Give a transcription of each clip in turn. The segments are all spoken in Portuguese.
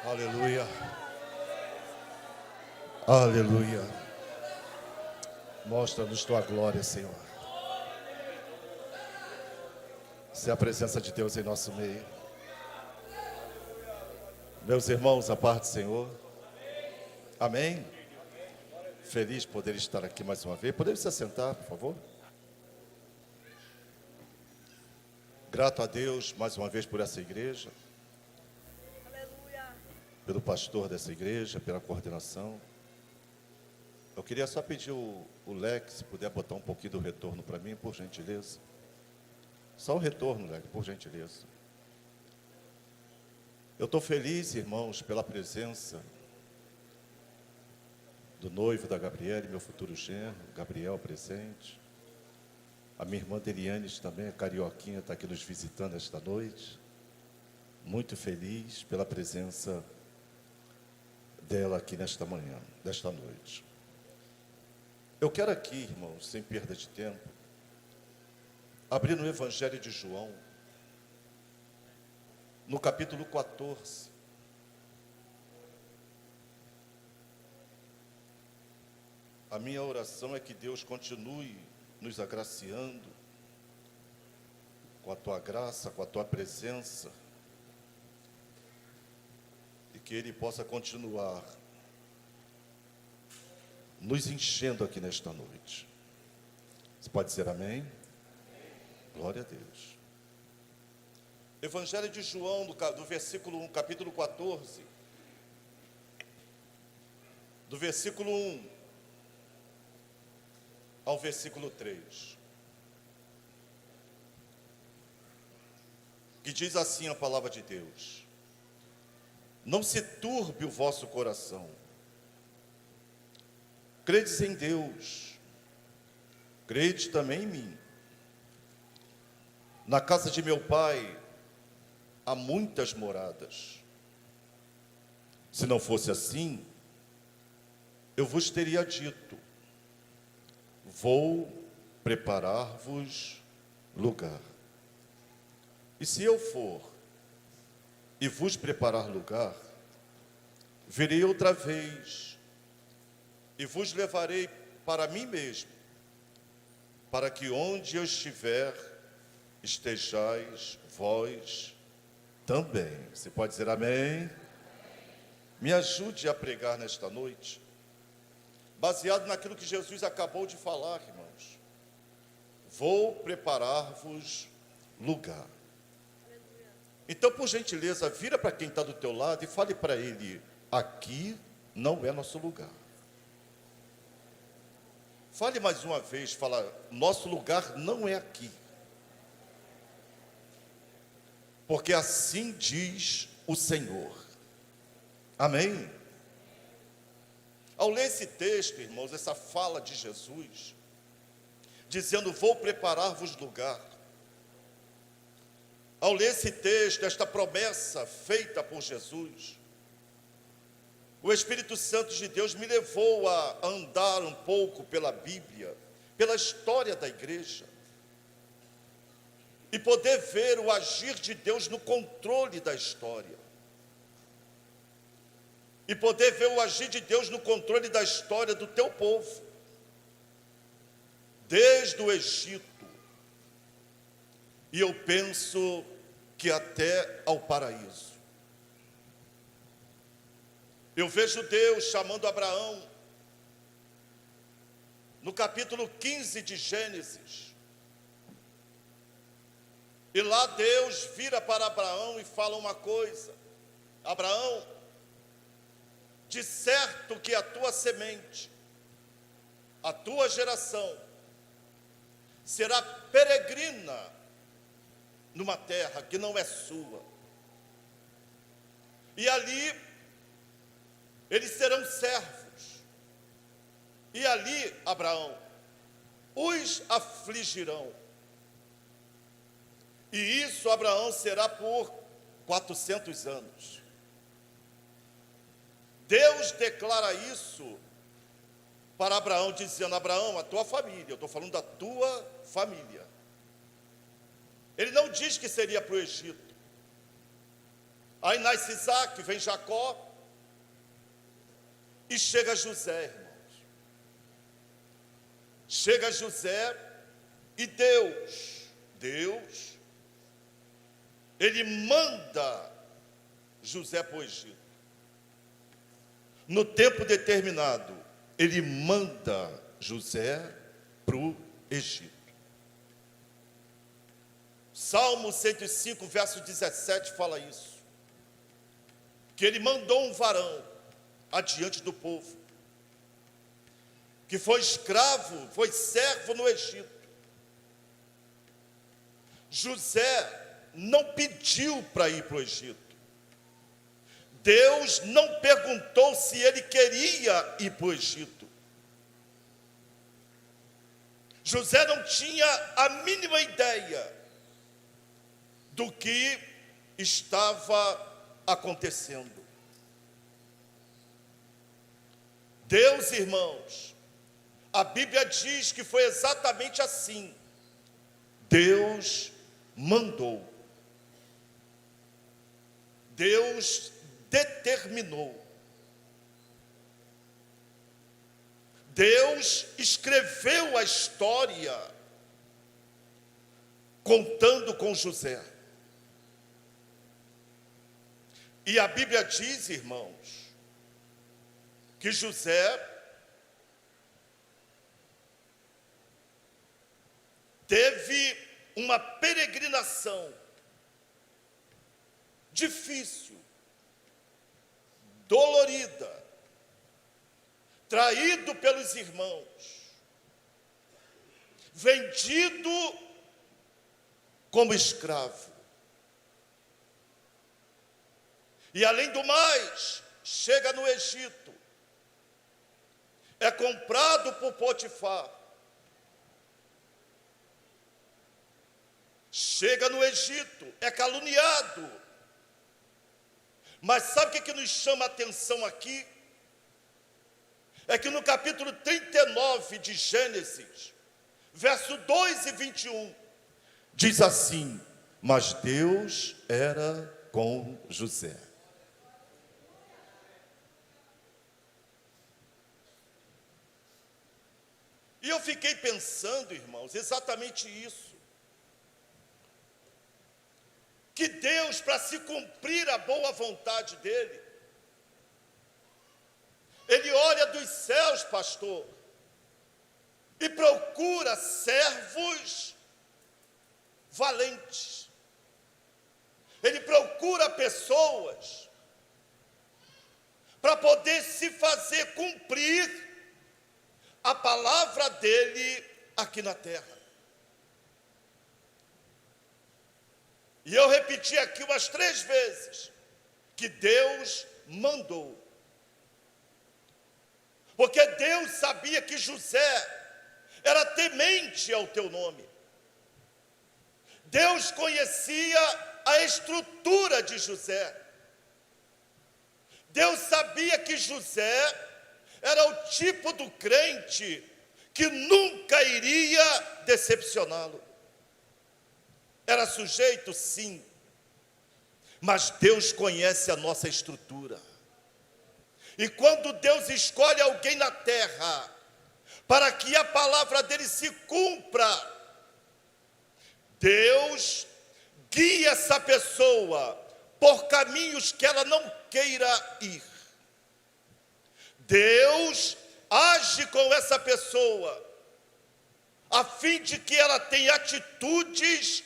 Aleluia. Aleluia. Mostra-nos tua glória, Senhor. Se a presença de Deus em nosso meio. Meus irmãos, a paz do Senhor. Amém. Feliz poder estar aqui mais uma vez. Podemos se assentar, por favor? Grato a Deus mais uma vez por essa igreja. Pelo pastor dessa igreja, pela coordenação. Eu queria só pedir o Leque, se puder botar um pouquinho do retorno para mim, por gentileza. Só o retorno, Leque, por gentileza. Eu estou feliz, irmãos, pela presença do noivo da Gabriele, meu futuro genro, Gabriel presente. A minha irmã Deliane também, a Carioquinha, está aqui nos visitando esta noite. Muito feliz pela presença dela aqui nesta manhã, desta noite. Eu quero aqui, irmãos, sem perda de tempo, abrir no Evangelho de João, no capítulo 14. A minha oração é que Deus continue nos agraciando com a tua graça, com a tua presença, e que Ele possa continuar nos enchendo aqui nesta noite. Você pode dizer amém? Glória a Deus. Evangelho de João, do versículo 1, capítulo 14, do versículo 1 ao versículo 3, que diz assim a palavra de Deus: não se turbe o vosso coração, credes em Deus, crede também em mim. Na casa de meu pai há muitas moradas. Se não fosse assim, eu vos teria dito: vou preparar-vos lugar. E se eu for e vos preparar lugar, virei outra vez e vos levarei para mim mesmo, para que onde eu estiver, estejais vós também. Você pode dizer amém? Me ajude a pregar nesta noite, baseado naquilo que Jesus acabou de falar, irmãos. Vou preparar-vos lugar. Então, por gentileza, vira para quem está do teu lado e fale para ele: aqui não é nosso lugar. Fale mais uma vez, fala: nosso lugar não é aqui. Porque assim diz o Senhor. Amém? Ao ler esse texto, irmãos, essa fala de Jesus, dizendo: vou preparar-vos lugar. Ao ler esse texto, esta promessa feita por Jesus, o Espírito Santo de Deus me levou a andar um pouco pela Bíblia, pela história da igreja, e poder ver o agir de Deus no controle da história. E poder ver o agir de Deus no controle da história do teu povo. Desde o Egito. E eu penso que até ao paraíso. Eu vejo Deus chamando Abraão, no capítulo 15 de Gênesis. E lá Deus vira para Abraão e fala uma coisa: Abraão, de certo que a tua semente, a tua geração, será peregrina numa terra que não é sua. E ali eles serão servos. E ali, Abraão, os afligirão. E isso, Abraão, será por 400 anos. Deus declara isso para Abraão, dizendo: Abraão, a tua família, eu estou falando da tua família. Ele não diz que seria para o Egito. Aí nasce Isaac, vem Jacó, e chega José, irmãos. Chega José e Deus, ele manda José para o Egito. No tempo determinado, ele manda José para o Egito. Salmo 105, verso 17 fala isso. Que ele mandou um varão adiante do povo, que foi escravo, foi servo no Egito. José não pediu para ir para o Egito. Deus não perguntou se ele queria ir para o Egito. José não tinha a mínima ideia do que estava acontecendo. Deus, irmãos, a Bíblia diz que foi exatamente assim. Deus mandou. Deus determinou. Deus escreveu a história contando com José. E a Bíblia diz, irmãos, que José teve uma peregrinação difícil, dolorida, traído pelos irmãos, vendido como escravo. E além do mais, chega no Egito, é comprado por Potifar. Chega no Egito, é caluniado. Mas sabe o que nos chama a atenção aqui? É que no capítulo 39 de Gênesis, verso 2 e 21, diz assim: mas Deus era com José. E eu fiquei pensando, irmãos, exatamente isso. Que Deus, para se cumprir a boa vontade dEle, Ele olha dos céus, pastor, e procura servos valentes. Ele procura pessoas para poder se fazer cumprir a palavra dEle aqui na terra. E eu repeti aqui umas 3 vezes, que Deus mandou. Porque Deus sabia que José era temente ao teu nome. Deus conhecia a estrutura de José. Deus sabia que José era o tipo do crente que nunca iria decepcioná-lo. Era sujeito, sim, mas Deus conhece a nossa estrutura. E quando Deus escolhe alguém na terra, para que a palavra dele se cumpra, Deus guia essa pessoa por caminhos que ela não queira ir. Deus age com essa pessoa, a fim de que ela tenha atitudes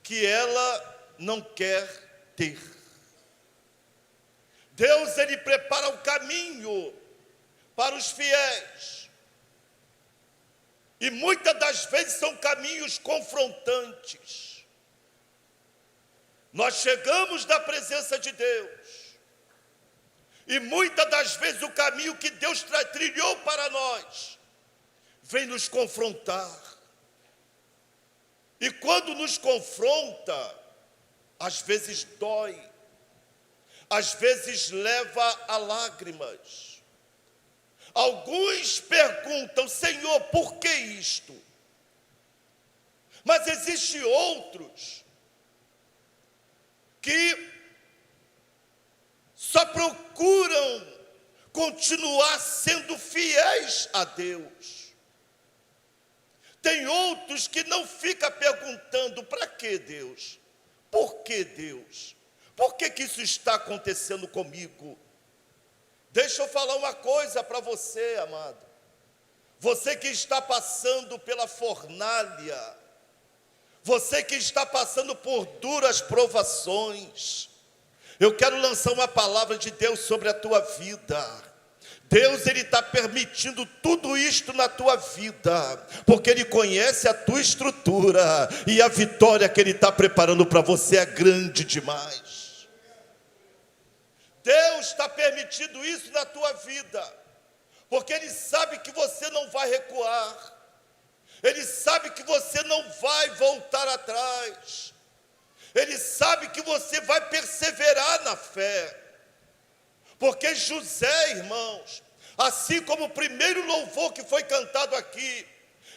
que ela não quer ter. Deus, Ele prepara o caminho para os fiéis. E muitas das vezes são caminhos confrontantes. Nós chegamos na presença de Deus, e muitas das vezes o caminho que Deus trilhou para nós vem nos confrontar. E quando nos confronta, às vezes dói, às vezes leva a lágrimas. Alguns perguntam: Senhor, por que isto? Mas existem outros que procuram continuar sendo fiéis a Deus. Tem outros que não ficam perguntando: para que Deus? Por que Deus? Por que isso está acontecendo comigo? Deixa eu falar uma coisa para você, amado. Você que está passando pela fornalha, você que está passando por duras provações, eu quero lançar uma palavra de Deus sobre a tua vida. Deus, Ele está permitindo tudo isto na tua vida, porque Ele conhece a tua estrutura, e a vitória que Ele está preparando para você é grande demais. Deus está permitindo isso na tua vida, porque Ele sabe que você não vai recuar, Ele sabe que você não vai voltar atrás, Ele sabe que você vai perseverar na fé. Porque José, irmãos, assim como o primeiro louvor que foi cantado aqui,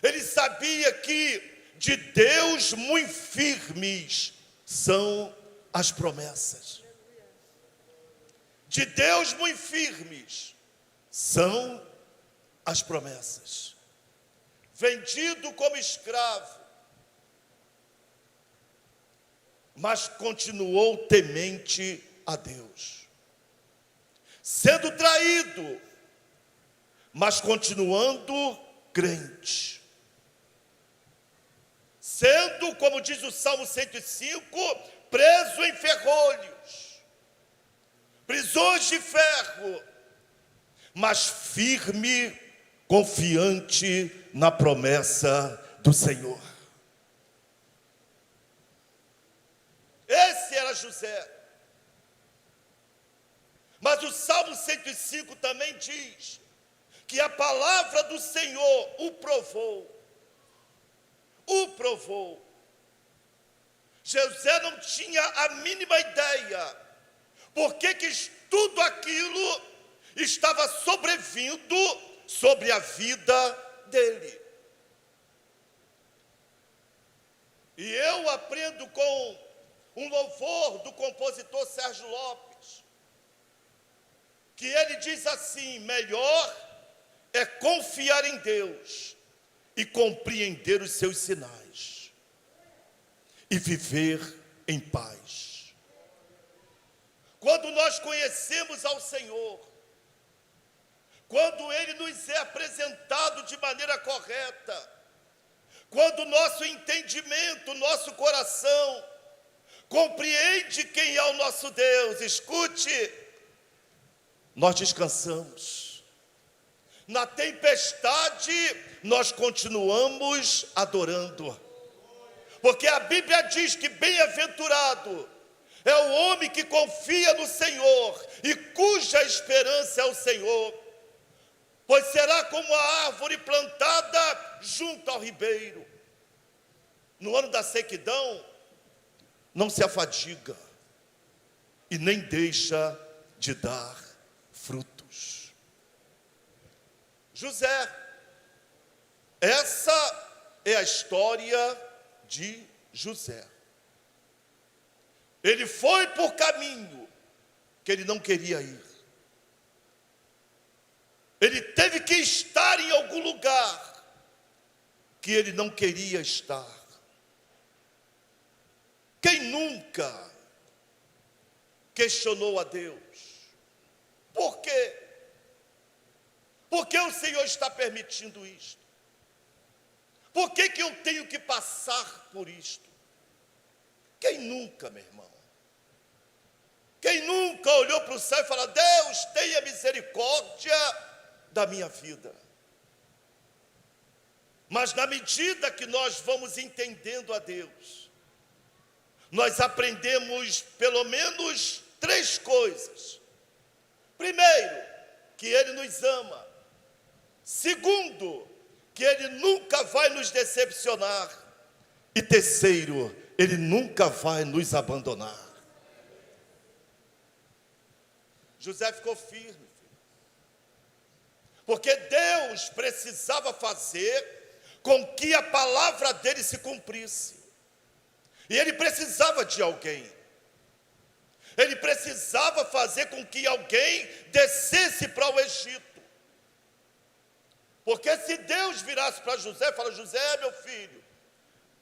ele sabia que de Deus muito firmes são as promessas. De Deus muito firmes são as promessas. Vendido como escravo, mas continuou temente a Deus. Sendo traído, mas continuando crente. Sendo, como diz o Salmo 105, preso em ferrolhos, prisões de ferro, mas firme, confiante na promessa do Senhor. Esse era José. Mas o Salmo 105 também diz que a palavra do Senhor o provou. O provou. José não tinha a mínima ideia porque que tudo aquilo estava sobrevindo sobre a vida dele. E eu aprendo com um louvor do compositor Sérgio Lopes, que ele diz assim: melhor é confiar em Deus e compreender os seus sinais e viver em paz. Quando nós conhecemos ao Senhor, quando Ele nos é apresentado de maneira correta, quando o nosso entendimento, nosso coração compreende quem é o nosso Deus, escute, nós descansamos. Na tempestade, nós continuamos adorando. Porque a Bíblia diz que bem-aventurado é o homem que confia no Senhor e cuja esperança é o Senhor. Pois será como a árvore plantada junto ao ribeiro. No ano da sequidão, não se afadiga e nem deixa de dar frutos. José, essa é a história de José. Ele foi por caminho que ele não queria ir. Ele teve que estar em algum lugar que ele não queria estar. Quem nunca questionou a Deus? Por quê? Por que o Senhor está permitindo isto? Por que eu tenho que passar por isto? Quem nunca, meu irmão? Quem nunca olhou para o céu e falou: Deus, tenha misericórdia da minha vida? Mas na medida que nós vamos entendendo a Deus, nós aprendemos pelo menos 3 coisas. Primeiro, que Ele nos ama. Segundo, que Ele nunca vai nos decepcionar. E terceiro, Ele nunca vai nos abandonar. José ficou firme, porque Deus precisava fazer com que a palavra dele se cumprisse. E ele precisava de alguém. Ele precisava fazer com que alguém descesse para o Egito. Porque se Deus virasse para José e falasse: José, meu filho,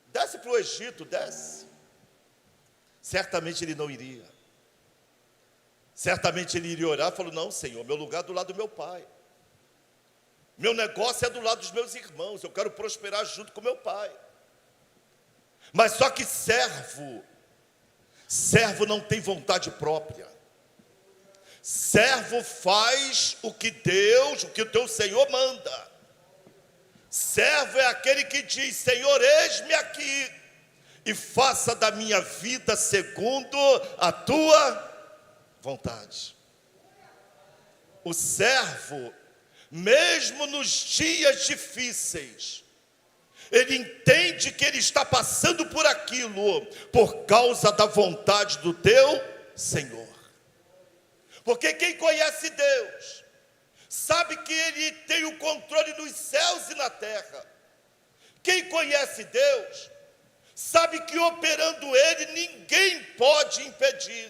desce para o Egito, desce. Certamente ele não iria. Certamente ele iria orar e falou: não, Senhor, meu lugar é do lado do meu pai. Meu negócio é do lado dos meus irmãos. Eu quero prosperar junto com meu pai. Mas só que servo não tem vontade própria. Servo faz o que o teu Senhor manda. Servo é aquele que diz: Senhor, eis-me aqui, e faça da minha vida segundo a tua vontade. O servo, mesmo nos dias difíceis, ele entende que ele está passando por aquilo por causa da vontade do teu Senhor. Porque quem conhece Deus sabe que Ele tem o controle nos céus e na terra. Quem conhece Deus sabe que operando Ele ninguém pode impedir.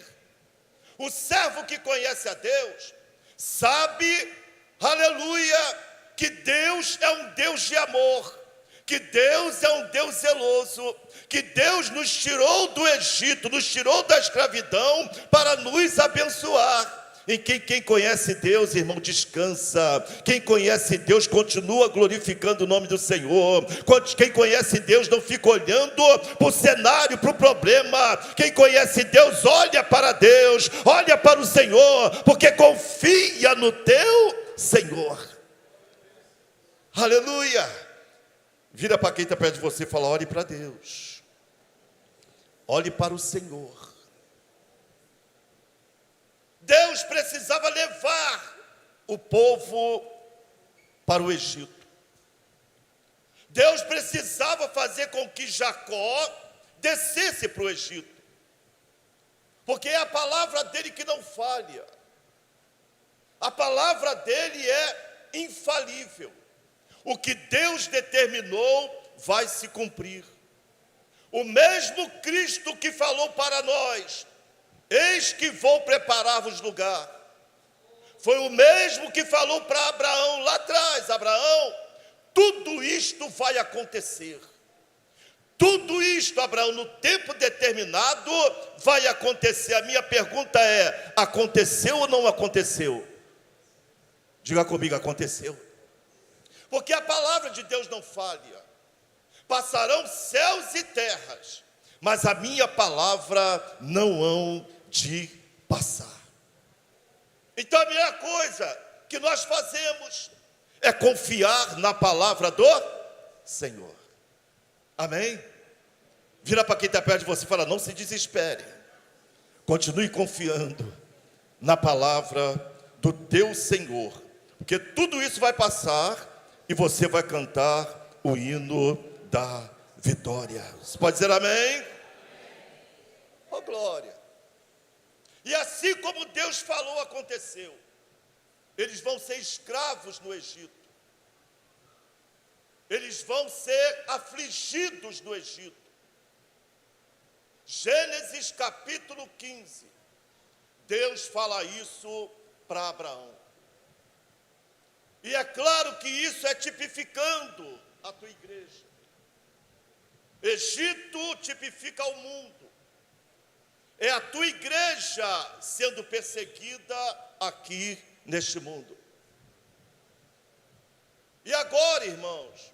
O servo que conhece a Deus sabe, aleluia, que Deus é um Deus de amor, que Deus é um Deus zeloso, que Deus nos tirou do Egito, nos tirou da escravidão para nos abençoar. Em quem conhece Deus, irmão, descansa. Quem conhece Deus continua glorificando o nome do Senhor. Quem conhece Deus não fica olhando para o cenário, para o problema. Quem conhece Deus olha para Deus, olha para o Senhor, porque confia no teu Senhor. Aleluia. Vira para quem está perto de você e fala: olhe para Deus, olhe para o Senhor. Deus precisava levar o povo para o Egito. Deus precisava fazer com que Jacó descesse para o Egito, porque é a palavra dele que não falha. A palavra dele é infalível. O que Deus determinou vai se cumprir. O mesmo Cristo que falou para nós: eis que vou preparar-vos lugar, foi o mesmo que falou para Abraão lá atrás: Abraão, tudo isto vai acontecer. Tudo isto, Abraão, no tempo determinado vai acontecer. A minha pergunta é: aconteceu ou não aconteceu? Diga comigo: aconteceu. Porque a palavra de Deus não falha. Passarão céus e terras, mas a minha palavra não hão de passar. Então a primeira coisa que nós fazemos é confiar na palavra do Senhor. Amém? Vira para quem está perto de você e fala: não se desespere. Continue confiando na palavra do teu Senhor, porque tudo isso vai passar e você vai cantar o hino da vitória. Você pode dizer amém? Oh, glória. E assim como Deus falou, aconteceu. Eles vão ser escravos no Egito. Eles vão ser afligidos no Egito. Gênesis capítulo 15. Deus fala isso para Abraão. E é claro que isso é tipificando a tua igreja. Egito tipifica o mundo. É a tua igreja sendo perseguida aqui neste mundo. E agora, irmãos,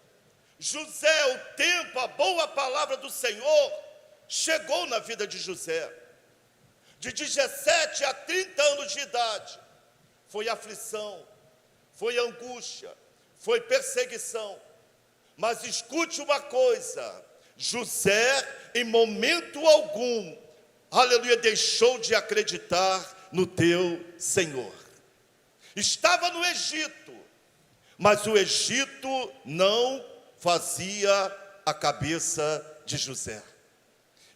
José, o tempo, a boa palavra do Senhor chegou na vida de José. De 17 a 30 anos de idade, foi aflição, foi angústia, foi perseguição. Mas escute uma coisa: José, em momento algum, aleluia, deixou de acreditar no teu Senhor. Estava no Egito, mas o Egito não fazia a cabeça de José.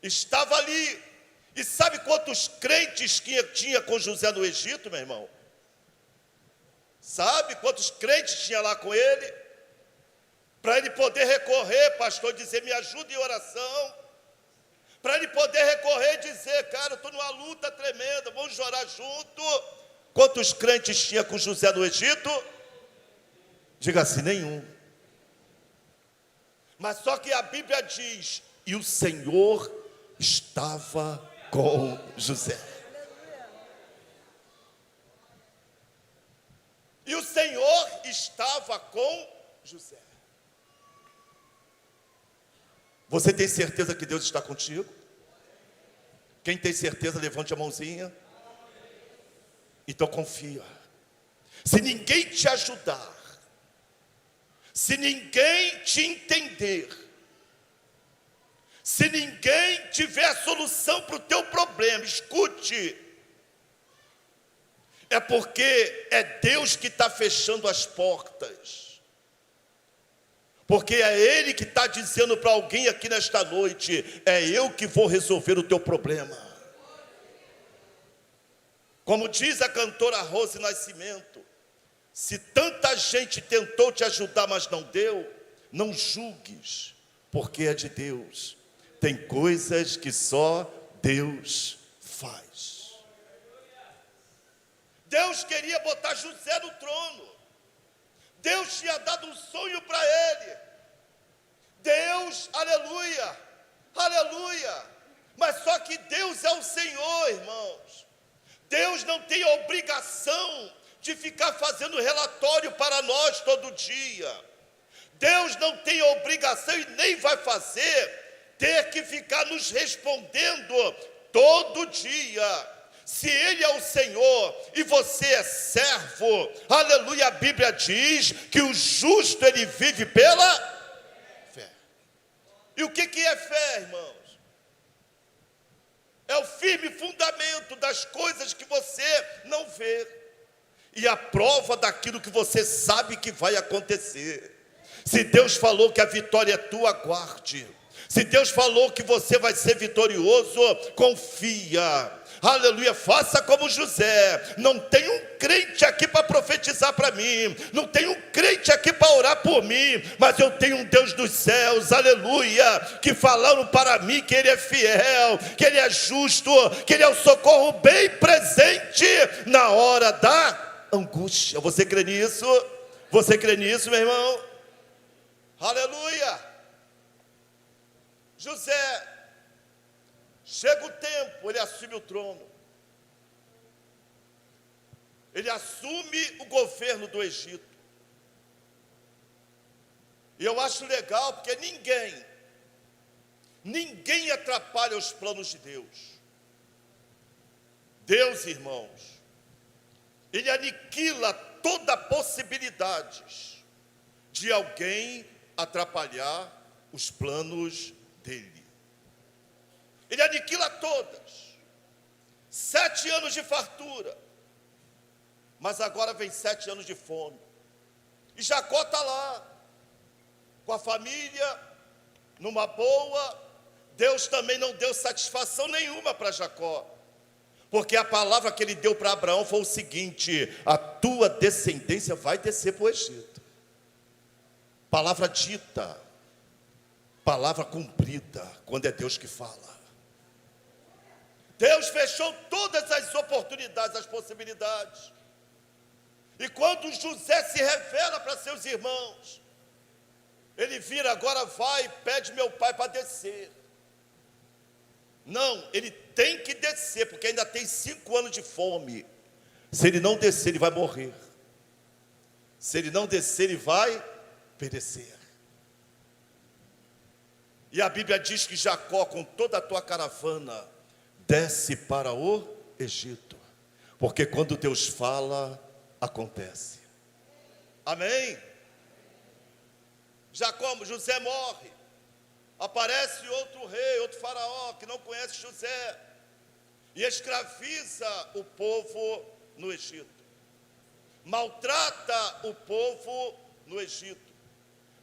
Estava ali, e sabe quantos crentes que tinha com José no Egito, meu irmão? Sabe quantos crentes tinha lá com ele? Para ele poder recorrer, pastor, dizer: me ajude em oração. para ele poder recorrer e dizer: cara, eu estou numa luta tremenda, vamos chorar junto. Quantos crentes tinha com José no Egito? Diga assim: nenhum. Mas só que a Bíblia diz: e o Senhor estava com José. E o Senhor estava com José. Você tem certeza que Deus está contigo? Quem tem certeza, levante a mãozinha. Então confia. Se ninguém te ajudar, se ninguém te entender, se ninguém tiver a solução para o teu problema, escute, é porque é Deus que está fechando as portas. Porque é Ele que está dizendo para alguém aqui nesta noite: é eu que vou resolver o teu problema. Como diz a cantora Rose Nascimento: se tanta gente tentou te ajudar, mas não deu, não julgues, porque é de Deus. Tem coisas que só Deus faz. Deus queria botar José no trono. Deus tinha dado um sonho para ele. Deus, aleluia, aleluia. Mas só que Deus é o Senhor, irmãos. Deus não tem a obrigação de ficar fazendo relatório para nós todo dia. Deus não tem a obrigação e nem vai fazer ter que ficar nos respondendo todo dia. Se Ele é o Senhor e você é servo, aleluia, a Bíblia diz que o justo ele vive pela fé. E o que é fé, irmãos? É o firme fundamento das coisas que você não vê e a prova daquilo que você sabe que vai acontecer. Se Deus falou que a vitória é tua, aguarde. Se Deus falou que você vai ser vitorioso, confia. Aleluia, faça como José. Não tem um crente aqui para profetizar para mim, não tem um crente aqui para orar por mim, mas eu tenho um Deus dos céus, aleluia, que falaram para mim que Ele é fiel, que Ele é justo, que Ele é o socorro bem presente na hora da angústia. Você crê nisso? Você crê nisso, meu irmão? Aleluia. José, chega o tempo, ele assume o trono. Ele assume o governo do Egito. E eu acho legal porque ninguém atrapalha os planos de Deus. Deus, irmãos, Ele aniquila toda possibilidade de alguém atrapalhar os planos dele. Ele aniquila todas. 7 anos de fartura, mas agora vem 7 anos de fome. E Jacó está lá, com a família, numa boa. Deus também não deu satisfação nenhuma para Jacó, porque a palavra que ele deu para Abraão foi o seguinte: a tua descendência vai descer para o Egito. Palavra dita, palavra cumprida, quando é Deus que fala. Deus fechou todas as oportunidades, as possibilidades. E quando José se revela para seus irmãos, ele vira: agora vai e pede meu pai para descer. Não, ele tem que descer, porque ainda tem 5 anos de fome. Se ele não descer, ele vai morrer. Se ele não descer, ele vai perecer. E a Bíblia diz que Jacó, com toda a tua caravana, desce para o Egito, porque quando Deus fala, acontece. Amém? José morre, aparece outro rei, outro faraó, que não conhece José, e escraviza o povo no Egito, maltrata o povo no Egito.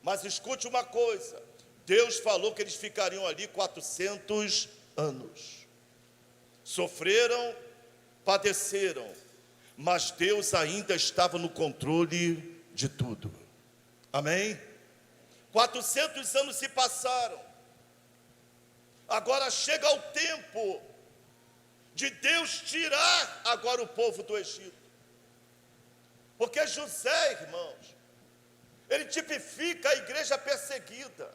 Mas escute uma coisa: Deus falou que eles ficariam ali 400 anos. Sofreram, padeceram, mas Deus ainda estava no controle de tudo. Amém? 400 anos se passaram. Agora chega o tempo de Deus tirar agora o povo do Egito. Porque José, irmãos, ele tipifica a igreja perseguida.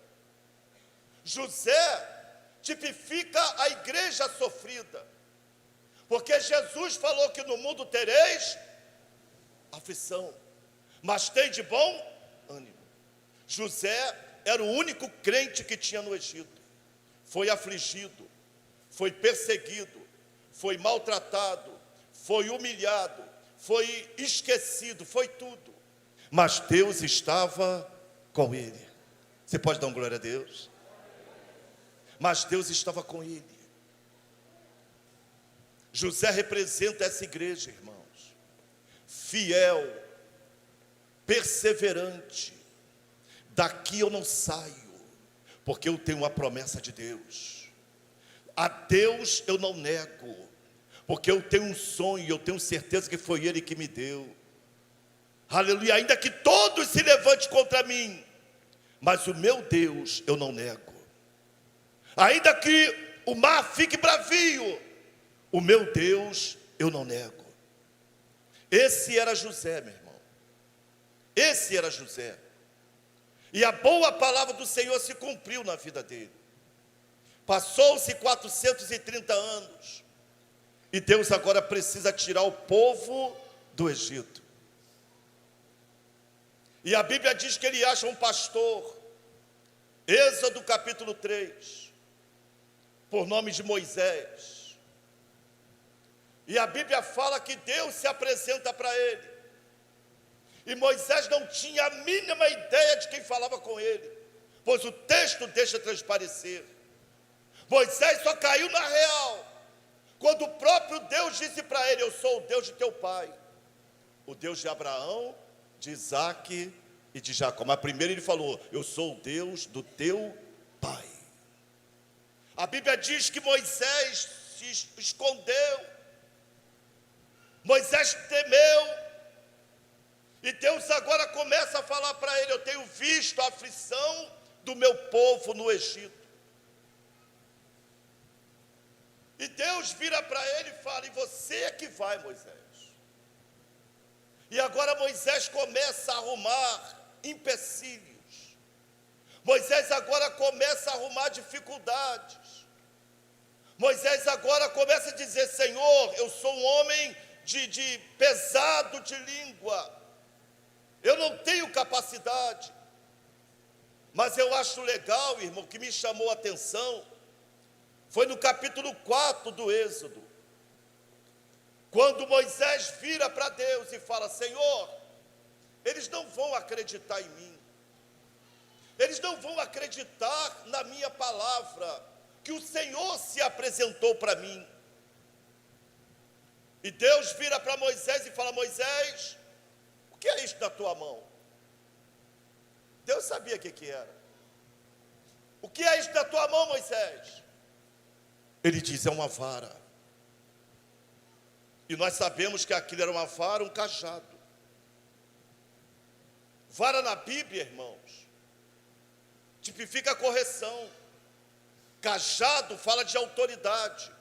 José tipifica a igreja sofrida. Porque Jesus falou que no mundo tereis aflição, mas tem de bom ânimo. José era o único crente que tinha no Egito. Foi afligido, foi perseguido, foi maltratado, foi humilhado, foi esquecido, foi tudo. Mas Deus estava com ele. Você pode dar uma glória a Deus? Mas Deus estava com ele. José representa essa igreja, irmãos. Fiel, perseverante. Daqui eu não saio, porque eu tenho uma promessa de Deus. A Deus eu não nego, porque eu tenho um sonho, eu tenho certeza que foi Ele que me deu. Aleluia, ainda que todos se levantem contra mim, mas o meu Deus eu não nego. Ainda que o mar fique bravio, o meu Deus eu não nego. Esse era José, meu irmão. Esse era José. E a boa palavra do Senhor se cumpriu na vida dele. Passou-se 430 anos. E Deus agora precisa tirar o povo do Egito. E a Bíblia diz que ele acha um pastor. Êxodo capítulo 3. Por nome de Moisés. E a Bíblia fala que Deus se apresenta para ele. E Moisés não tinha a mínima ideia de quem falava com ele, pois o texto deixa transparecer. Moisés só caiu na real quando o próprio Deus disse para ele: eu sou o Deus de teu pai, o Deus de Abraão, de Isaque e de Jacó. Mas primeiro ele falou: eu sou o Deus do teu pai. A Bíblia diz que Moisés se escondeu, Moisés temeu. E Deus agora começa a falar para ele: eu tenho visto a aflição do meu povo no Egito. E Deus vira para ele e fala: e você é que vai, Moisés. E agora Moisés começa a arrumar empecilhos. Moisés agora começa a arrumar dificuldades. Moisés agora começa a dizer: Senhor, eu sou um homem de pesado de língua. Eu não tenho capacidade. Mas eu acho legal, irmão, que me chamou a atenção foi no capítulo 4 do Êxodo, quando Moisés vira para Deus e fala: Senhor, eles não vão acreditar em mim, eles não vão acreditar na minha palavra, que o Senhor se apresentou para mim. E Deus vira para Moisés e fala: Moisés, o que é isso na tua mão? Deus sabia o que era. O que é isso na tua mão, Moisés? Ele diz: é uma vara. E nós sabemos que aquilo era uma vara, um cajado. Vara na Bíblia, irmãos, tipifica a correção. Cajado fala de autoridade.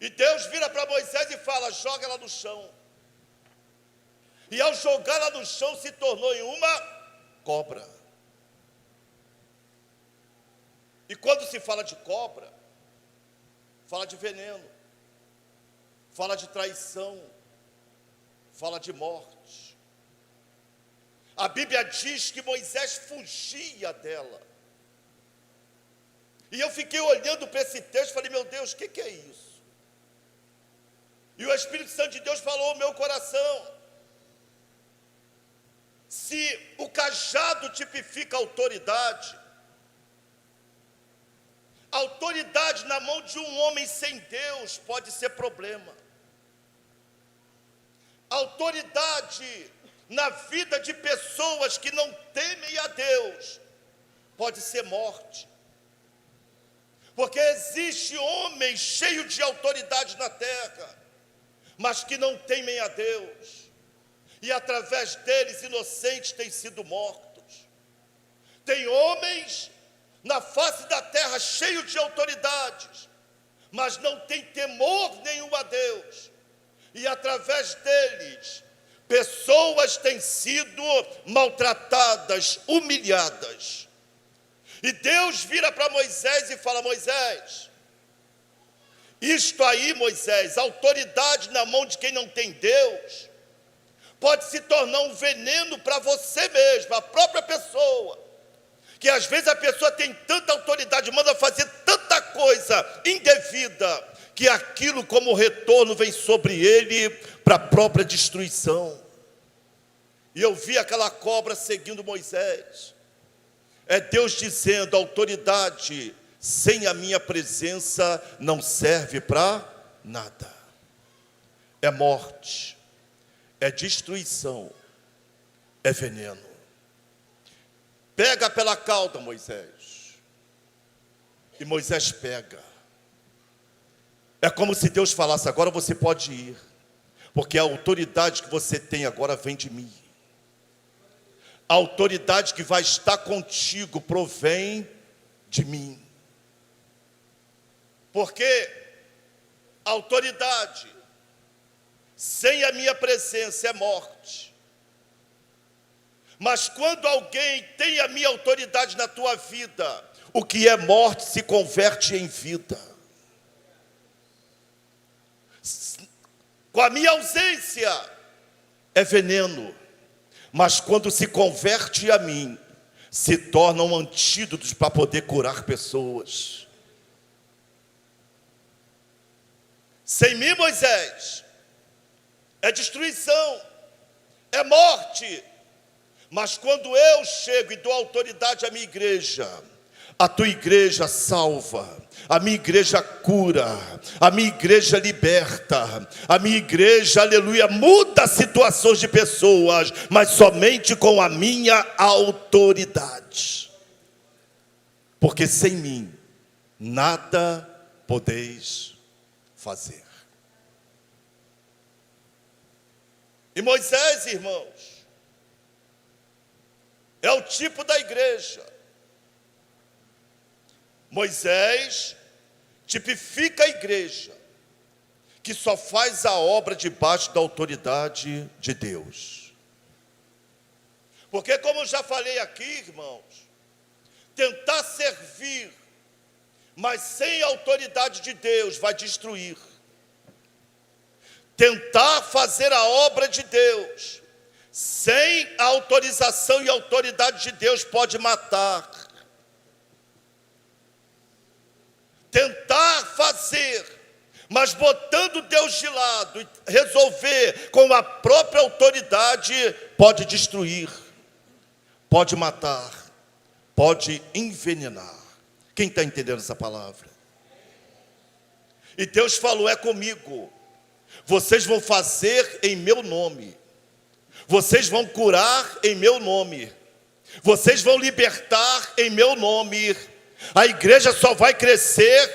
E Deus vira para Moisés e fala: joga ela no chão. E ao jogar ela no chão se tornou em uma cobra. E quando se fala de cobra, fala de veneno, fala de traição, fala de morte. A Bíblia diz que Moisés fugia dela. E eu fiquei olhando para esse texto e falei: meu Deus, o que é isso? E o Espírito Santo de Deus falou ao meu coração: se o cajado tipifica autoridade, autoridade na mão de um homem sem Deus pode ser problema. Autoridade na vida de pessoas que não temem a Deus pode ser morte. Porque existe homens cheios de autoridade na terra, mas que não temem a Deus, e através deles inocentes têm sido mortos. Tem homens na face da terra, cheios de autoridades, mas não tem temor nenhum a Deus. E através deles, pessoas têm sido maltratadas, humilhadas. E Deus vira para Moisés e fala: Moisés, isto aí, Moisés, autoridade na mão de quem não tem Deus, pode se tornar um veneno para você mesmo, a própria pessoa. Que às vezes a pessoa tem tanta autoridade, manda fazer tanta coisa indevida, que aquilo como retorno vem sobre ele para a própria destruição. E eu vi aquela cobra seguindo Moisés. É Deus dizendo: autoridade sem a minha presença não serve para nada. É morte, é destruição, é veneno. Pega pela cauda, Moisés. E Moisés pega. É como se Deus falasse: agora você pode ir, porque a autoridade que você tem agora vem de mim. A autoridade que vai estar contigo provém de mim. Porque a autoridade sem a minha presença é morte. Mas quando alguém tem a minha autoridade na tua vida, o que é morte se converte em vida. Com a minha ausência é veneno, mas quando se converte a mim, se torna um antídoto para poder curar pessoas. Sem mim, Moisés, é destruição, é morte. Mas quando eu chego e dou autoridade à minha igreja, a tua igreja salva, a minha igreja cura, a minha igreja liberta, a minha igreja, aleluia, muda situações de pessoas, mas somente com a minha autoridade. Porque sem mim, nada podeis fazer. E Moisés, irmãos, é o tipo da igreja. Moisés tipifica a igreja que só faz a obra debaixo da autoridade de Deus. Porque, como eu já falei aqui, irmãos, tentar servir, mas sem a autoridade de Deus, vai destruir. Tentar fazer a obra de Deus sem a autorização e autoridade de Deus pode matar. Tentar fazer, mas botando Deus de lado e resolver com a própria autoridade, pode destruir, pode matar, pode envenenar. Quem está entendendo essa palavra? E Deus falou: é comigo. Vocês vão fazer em meu nome. Vocês vão curar em meu nome. Vocês vão libertar em meu nome. A igreja só vai crescer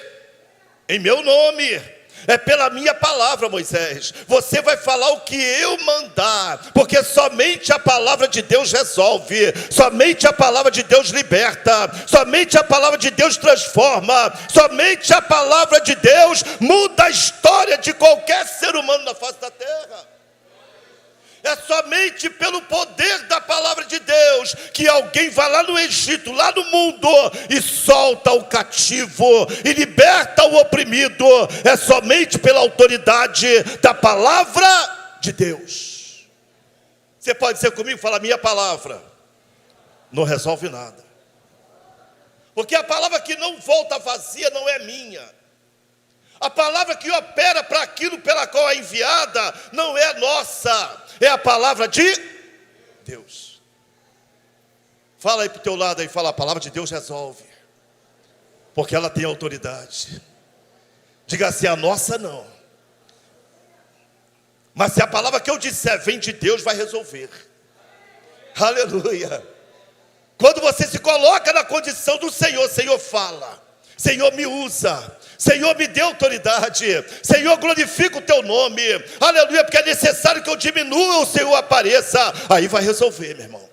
em meu nome. É pela minha palavra, Moisés. Você vai falar o que eu mandar, porque somente a palavra de Deus resolve, somente a palavra de Deus liberta, somente a palavra de Deus transforma, somente a palavra de Deus muda a história de qualquer ser humano na face da terra. É somente pelo poder da palavra de Deus que alguém vai lá no Egito, lá no mundo, e solta o cativo e liberta o oprimido. É somente pela autoridade da palavra de Deus. Você pode dizer comigo, fala: minha palavra não resolve nada. Porque a palavra que não volta vazia não é minha. A palavra que opera para aquilo pela qual é enviada não é nossa, é a palavra de Deus. Fala aí para o teu lado aí, fala: a palavra de Deus resolve, porque ela tem autoridade. Diga assim: a nossa não. Mas se a palavra que eu disser vem de Deus, vai resolver. Aleluia. Quando você se coloca na condição do Senhor, Senhor fala, Senhor me usa, Senhor me dê autoridade, Senhor glorifica o teu nome, aleluia, porque é necessário que eu diminua, o Senhor apareça, aí vai resolver, meu irmão.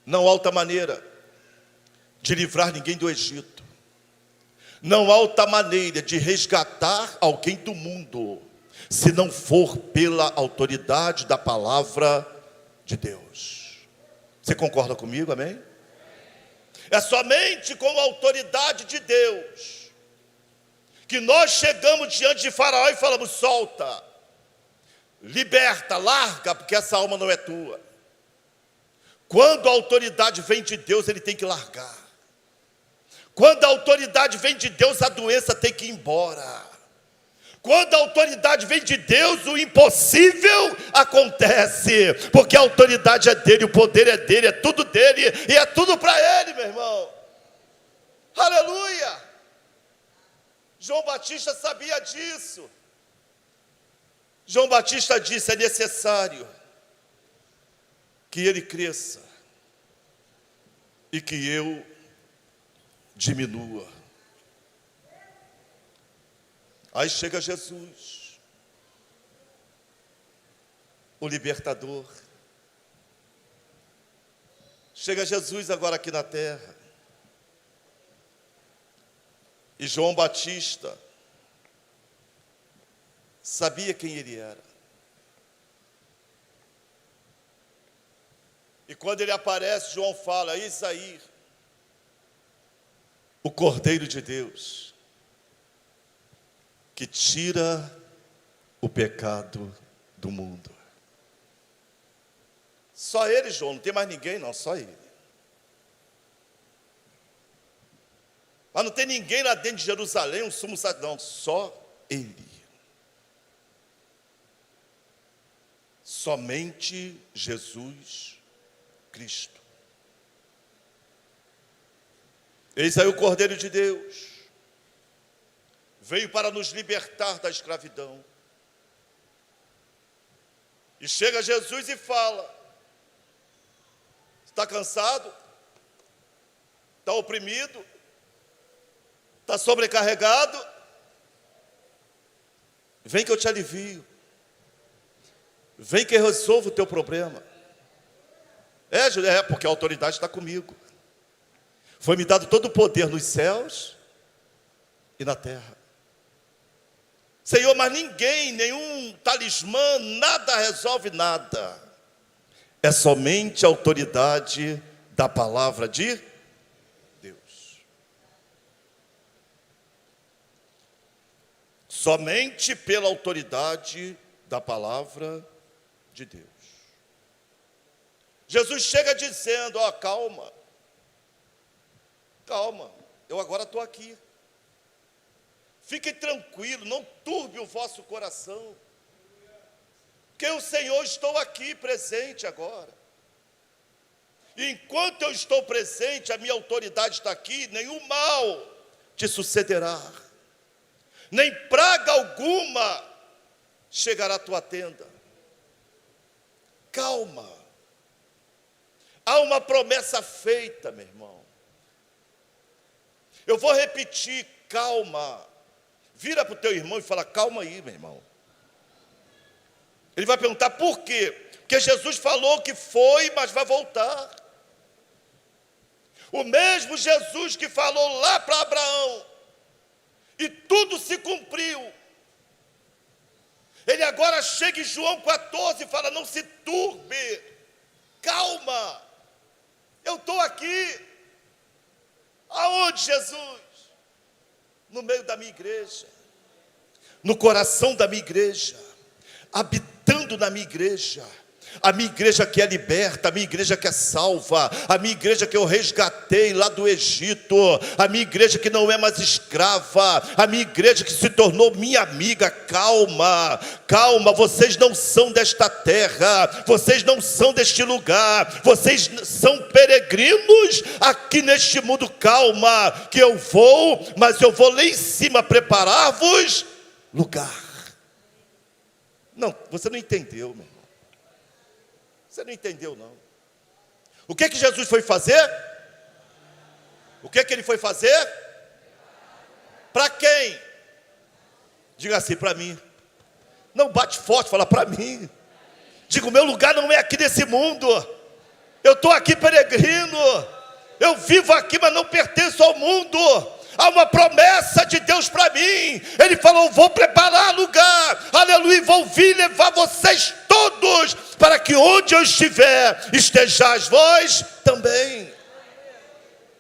Não há outra maneira de livrar ninguém do Egito. Não há outra maneira de resgatar alguém do mundo, se não for pela autoridade da palavra de Deus. Você concorda comigo, amém? É somente com a autoridade de Deus que nós chegamos diante de Faraó e falamos: solta, liberta, larga, porque essa alma não é tua. Quando a autoridade vem de Deus, ele tem que largar. Quando a autoridade vem de Deus, a doença tem que ir embora. Quando a autoridade vem de Deus, o impossível acontece, porque a autoridade é dele, o poder é dele, é tudo dele, e é tudo para ele, meu irmão. Aleluia! João Batista sabia disso. João Batista disse: é necessário que ele cresça e que eu diminua. Aí chega Jesus, o libertador. Chega Jesus agora aqui na terra. E João Batista sabia quem ele era. E quando ele aparece, João fala: eis aí o Cordeiro de Deus, que tira o pecado do mundo. Só ele, João, não tem mais ninguém não, só ele. Mas não tem ninguém lá dentro de Jerusalém, um sumo sacerdote, não, só ele. Somente Jesus Cristo. Eis aí o Cordeiro de Deus, veio para nos libertar da escravidão. E chega Jesus e fala: está cansado? Está oprimido? Está sobrecarregado? Vem que eu te alivio. Vem que eu resolvo o teu problema. Porque a autoridade está comigo. Foi me dado todo o poder nos céus e na terra. Senhor, mas ninguém, nenhum talismã, nada resolve nada. É somente a autoridade da palavra de Deus. Somente pela autoridade da palavra de Deus. Jesus chega dizendo: ó, calma. Calma, eu agora estou aqui. Fiquem tranquilos, não turbe o vosso coração, porque o Senhor estou aqui presente agora. E enquanto eu estou presente, a minha autoridade está aqui, nenhum mal te sucederá, nem praga alguma chegará à tua tenda. Calma, há uma promessa feita, meu irmão. Eu vou repetir: calma. Vira para o teu irmão e fala: calma aí, meu irmão. Ele vai perguntar por quê? Porque Jesus falou que foi, mas vai voltar. O mesmo Jesus que falou lá para Abraão, e tudo se cumpriu. Ele agora chega em João 14 e fala: não se turbe, calma, eu estou aqui. Aonde, Jesus? No meio da minha igreja, no coração da minha igreja, habitando na minha igreja. A minha igreja que é liberta, a minha igreja que é salva, a minha igreja que eu resgatei lá do Egito, a minha igreja que não é mais escrava, a minha igreja que se tornou minha amiga. Calma, calma, vocês não são desta terra, vocês não são deste lugar, vocês são peregrinos aqui neste mundo. Calma, que eu vou, mas eu vou lá em cima preparar-vos lugar. Não, você não entendeu, meu irmão. Você não entendeu, não. O que Jesus foi fazer? O que ele foi fazer? Para quem? Diga assim: para mim. Não, bate forte, fala: para mim. Diga: o meu lugar não é aqui nesse mundo. Eu estou aqui peregrino. Eu vivo aqui, mas não pertenço ao mundo. Há uma promessa de Deus para mim. Ele falou: vou preparar lugar, aleluia, vou vir levar vocês todos, para que onde eu estiver, estejais vós também.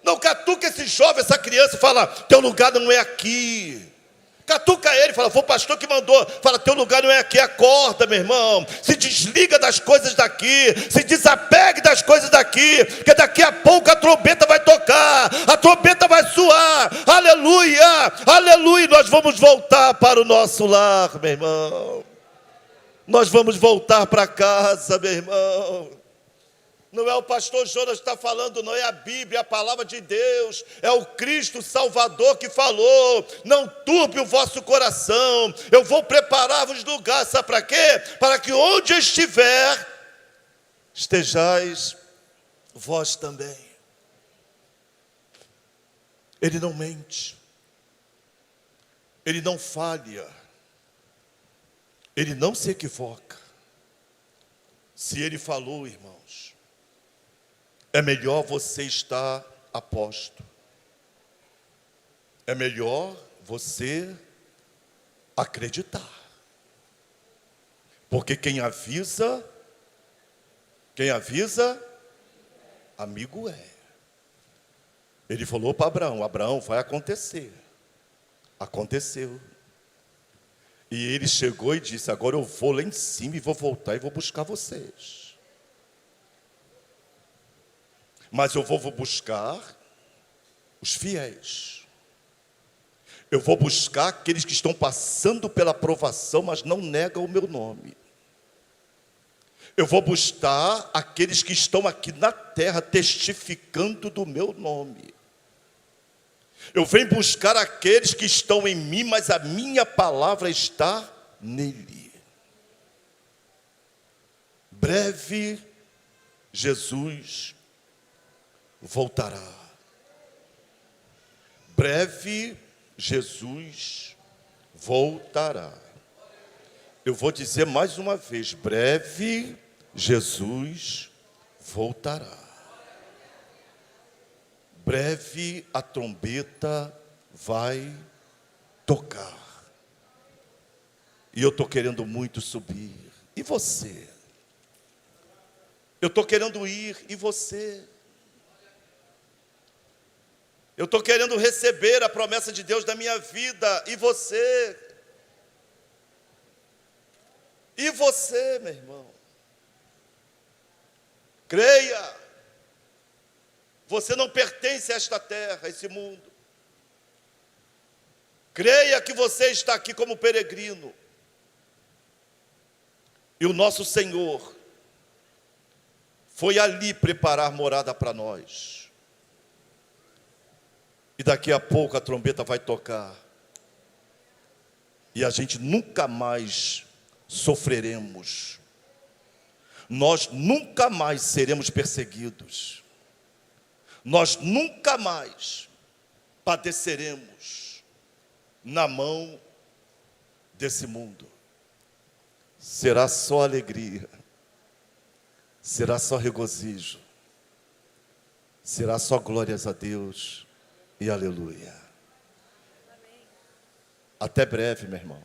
Não catuca esse jovem, essa criança, e fala: teu lugar não é aqui. Catuca ele, fala: foi o pastor que mandou. Fala: teu lugar não é aqui. Acorda, meu irmão, se desliga das coisas daqui, se desapegue das coisas daqui, porque daqui a pouco a trombeta vai tocar, a trombeta vai soar, aleluia, aleluia. Nós vamos voltar para o nosso lar, meu irmão. Nós vamos voltar para casa, meu irmão. Não é o pastor Jonas que está falando, não, é a Bíblia, a palavra de Deus, é o Cristo Salvador que falou: não turbe o vosso coração, eu vou preparar-vos lugar, sabe para quê? Para que onde eu estiver, estejais vós também. Ele não mente, ele não falha, ele não se equivoca. Se ele falou, irmãos, é melhor você estar a posto. É melhor você acreditar. Porque quem avisa, amigo é. Ele falou para Abraão: Abraão, vai acontecer. Aconteceu. E ele chegou e disse: agora eu vou lá em cima e vou voltar e vou buscar vocês. Mas eu vou buscar os fiéis. Eu vou buscar aqueles que estão passando pela provação, mas não negam o meu nome. Eu vou buscar aqueles que estão aqui na terra testificando do meu nome. Eu venho buscar aqueles que estão em mim, mas a minha palavra está nele. Breve Jesus voltará. Breve Jesus voltará. Eu vou dizer mais uma vez: breve Jesus voltará. Breve a trombeta vai tocar. E eu estou querendo muito subir. E você? Eu estou querendo ir. E você? Eu estou querendo receber a promessa de Deus da minha vida. E você? E você, meu irmão? Creia. Você não pertence a esta terra, a esse mundo. Creia que você está aqui como peregrino. E o nosso Senhor foi ali preparar morada para nós. E daqui a pouco a trombeta vai tocar. E a gente nunca mais sofreremos. Nós nunca mais seremos perseguidos. Nós nunca mais padeceremos na mão desse mundo. Será só alegria. Será só regozijo. Será só glórias a Deus. E aleluia. Amém. Até breve, meu irmão.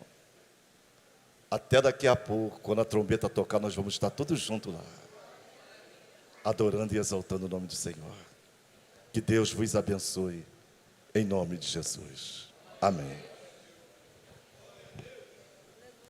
Até daqui a pouco, quando a trombeta tocar, nós vamos estar todos juntos lá, adorando e exaltando o nome do Senhor. Que Deus vos abençoe, em nome de Jesus. Amém.